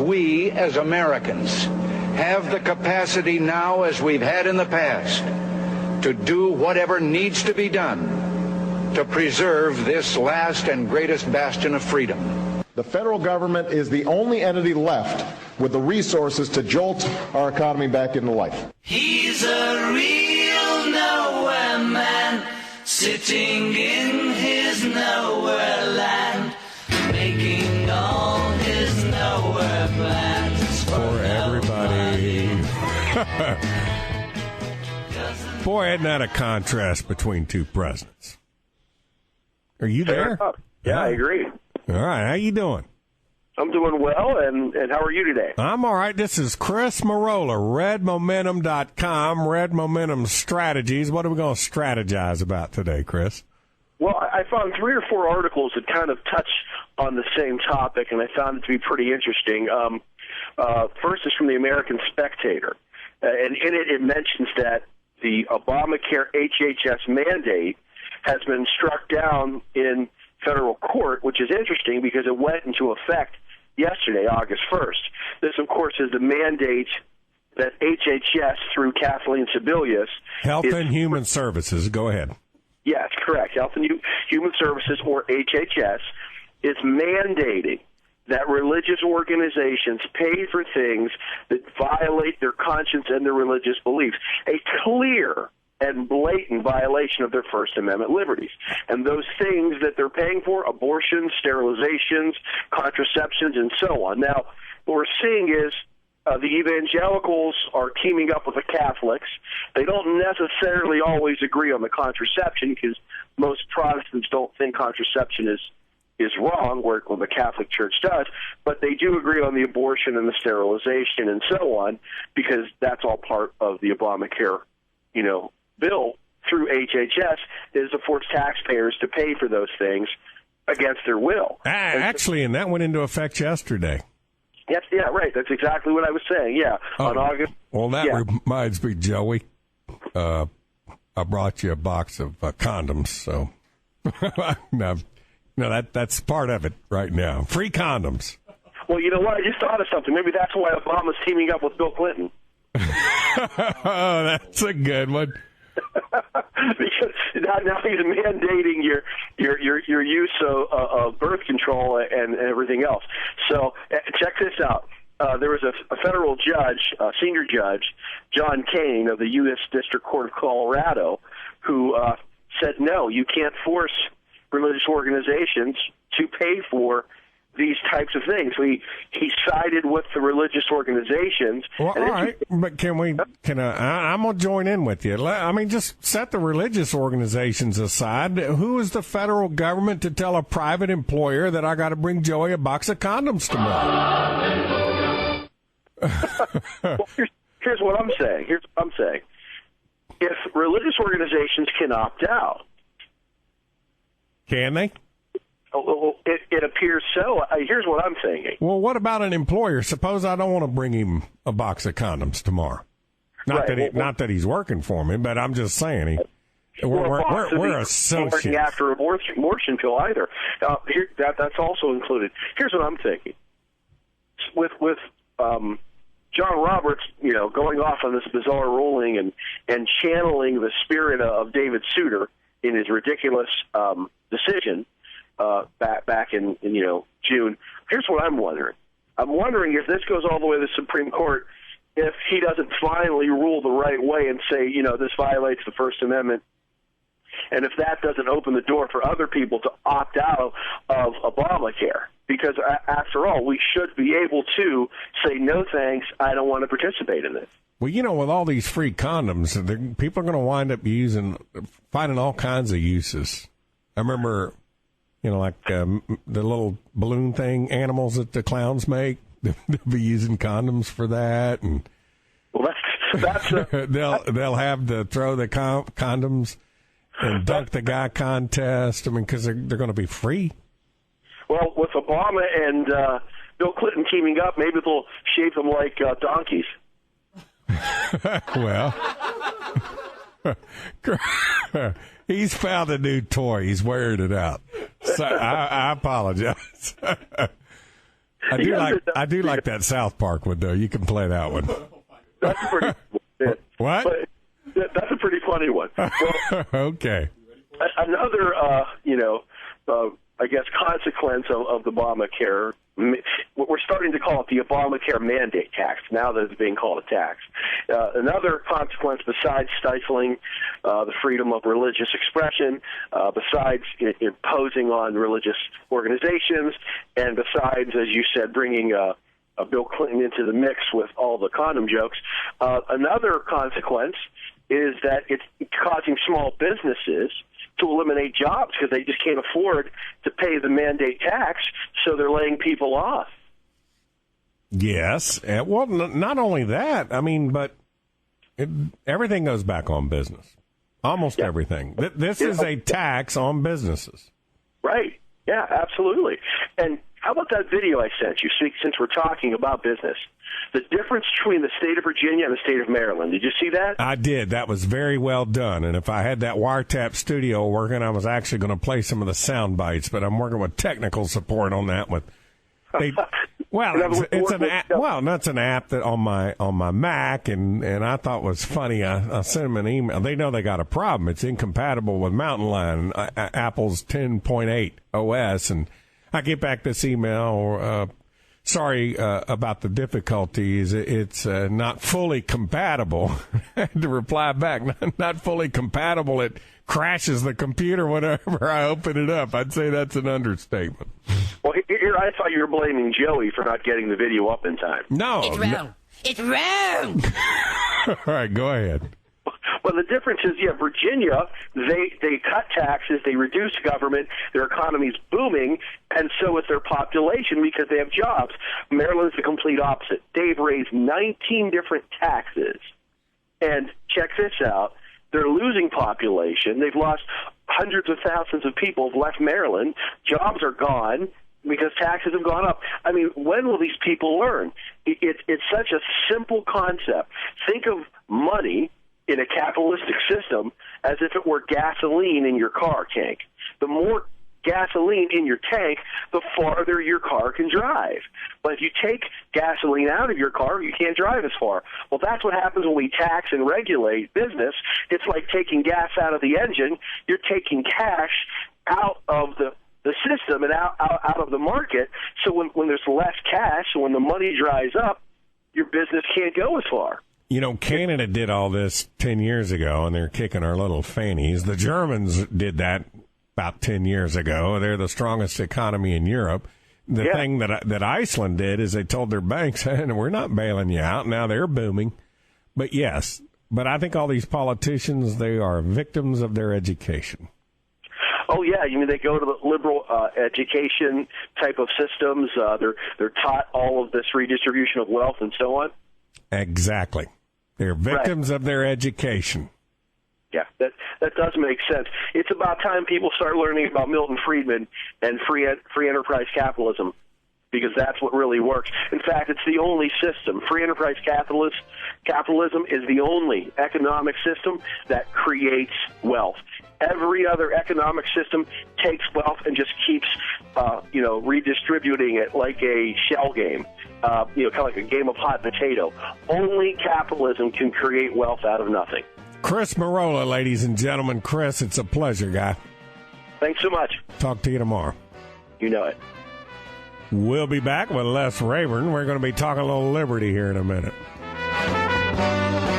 We, as Americans, have the capacity now, as we've had in the past, to do whatever needs to be done to preserve this last and greatest bastion of freedom. The federal government is the only entity left with the resources to jolt our economy back into life. He's a real nowhere man, sitting in his nowhere land, making all his nowhere plans for everybody. Boy, isn't that a contrast between two presidents? Are you there? Yeah, I agree. All right, how you doing? I'm doing well, and how are you today? I'm all right. This is Chris Marola, redmomentum.com, Red Momentum Strategies. What are we going to strategize about today, Chris? Well, I found 3 or 4 articles that kind of touch on the same topic, and I found it to be pretty interesting. First is from the American Spectator, and in it mentions that the Obamacare HHS mandate has been struck down in federal court, which is interesting because it went into effect yesterday, August 1st. This, of course, is the mandate that HHS, through Kathleen Sebelius... Health and Human Services. Go ahead. Yes, correct. Health and Human Services, or HHS, is mandating that religious organizations pay for things that violate their conscience and their religious beliefs. A clear and blatant violation of their First Amendment liberties. And those things that they're paying for, abortions, sterilizations, contraceptions, and so on. Now, what we're seeing is the evangelicals are teaming up with the Catholics. They don't necessarily always agree on the contraception because most Protestants don't think contraception is wrong, where the Catholic Church does, but they do agree on the abortion and the sterilization and so on, because that's all part of the Obamacare, bill through HHS, is to force taxpayers to pay for those things against their will. Actually, and that went into effect yesterday. Yes, yeah, right. That's exactly what I was saying. Yeah, on August. Well, that reminds me, Joey. I brought you a box of condoms, so no, that's part of it right now. Free condoms. Well, you know what? I just thought of something. Maybe that's why Obama's teaming up with Bill Clinton. Oh, that's a good one. Because now he's mandating your use of birth control and everything else. So check this out. There was a federal judge, senior judge, John Kane of the U.S. District Court of Colorado, who said, no, you can't force religious organizations to pay for these types of things. He sided with the religious organizations. Well, all right, but I'm going to join in with you. I mean, just set the religious organizations aside. Who is the federal government to tell a private employer that I got to bring Joey a box of condoms tomorrow? Well, here's what I'm saying. If religious organizations can opt out, can they? It appears so. Here's what I'm thinking. Well, what about an employer? Suppose I don't want to bring him a box of condoms tomorrow. Not that he's working for me, but I'm just saying we're associates. Working after abortion pill either. That's also included. Here's what I'm thinking. With John Roberts, going off on this bizarre ruling and channeling the spirit of David Souter in his ridiculous decision back in June. Here's what I'm wondering. I'm wondering if this goes all the way to the Supreme Court, if he doesn't finally rule the right way and say, this violates the First Amendment, and if that doesn't open the door for other people to opt out of Obamacare. Because after all, we should be able to say, no thanks, I don't want to participate in this. Well, with all these free condoms, people are going to wind up finding all kinds of uses. I remember, like the little balloon thing, animals that the clowns make. They'll be using condoms for that, and well, that's they'll have to throw the condoms and dunk the guy contest. I mean, because they're going to be free. Well, with Obama and Bill Clinton teaming up, maybe they'll shape them like donkeys. Well, he's found a new toy. He's wearing it out. So I apologize. I do like that South Park one though. You can play that one. That's pretty. What? But that's a pretty funny one. Well, okay. Another, I guess, consequence of the Obamacare, we're starting to call it the Obamacare mandate tax, now that it's being called a tax. Another consequence, besides stifling the freedom of religious expression, besides imposing on religious organizations, and besides, as you said, bringing Bill Clinton into the mix with all the condom jokes, another consequence is that it's causing small businesses to eliminate jobs because they just can't afford to pay the mandate tax, so they're laying people off. Yes. Well, not only that, I mean, but everything goes back on business. Almost everything. This is a tax on businesses. Right. Yeah, absolutely. And how about that video I sent you, since we're talking about business? The difference between the state of Virginia and the state of Maryland. Did you see that? I did. That was very well done. And if I had that wiretap studio working, I was actually going to play some of the sound bites, but I'm working with technical support on that one. It's an app. Well, that's an app that on my Mac, and I thought was funny. I sent them an email. They know they got a problem. It's incompatible with Mountain Lion, Apple's 10.8 OS, and I get back this email. Sorry about the difficulties. It's not fully compatible. I had to reply back, not fully compatible. It crashes the computer whenever I open it up. I'd say that's an understatement. Well, here I thought you were blaming Joey for not getting the video up in time. No. It's wrong. It's wrong. All right, go ahead. Well, the difference is, Virginia, they cut taxes, they reduce government, their economy's booming, and so is their population because they have jobs. Maryland's the complete opposite. They've raised 19 different taxes, and check this out, they're losing population. They've lost hundreds of thousands of people have left Maryland. Jobs are gone because taxes have gone up. I mean, when will these people learn? It's such a simple concept. Think of money in a capitalistic system as if it were gasoline in your car tank. The more gasoline in your tank, the farther your car can drive. But if you take gasoline out of your car, you can't drive as far. Well, that's what happens when we tax and regulate business. It's like taking gas out of the engine. You're taking cash out of the system and out of the market. So when there's less cash, so when the money dries up, your business can't go as far. You know, Canada did all this 10 years ago, and they're kicking our little fannies. The Germans did that about 10 years ago. They're the strongest economy in Europe. The thing that Iceland did is they told their banks, hey, we're not bailing you out. Now they're booming. But yes, I think all these politicians, they are victims of their education. Oh yeah, you mean they go to the liberal education type of systems? They're taught all of this redistribution of wealth and so on. Exactly, they're victims of their education. Yeah, that does make sense. It's about time people start learning about Milton Friedman and free enterprise capitalism, because that's what really works. In fact, it's the only system. Free enterprise capitalism is the only economic system that creates wealth. Every other economic system takes wealth and just keeps, redistributing it like a shell game, kind of like a game of hot potato. Only capitalism can create wealth out of nothing. Chris Marola, ladies and gentlemen. Chris, it's a pleasure, guy. Thanks so much. Talk to you tomorrow. You know it. We'll be back with Les Rayburn. We're going to be talking a little liberty here in a minute.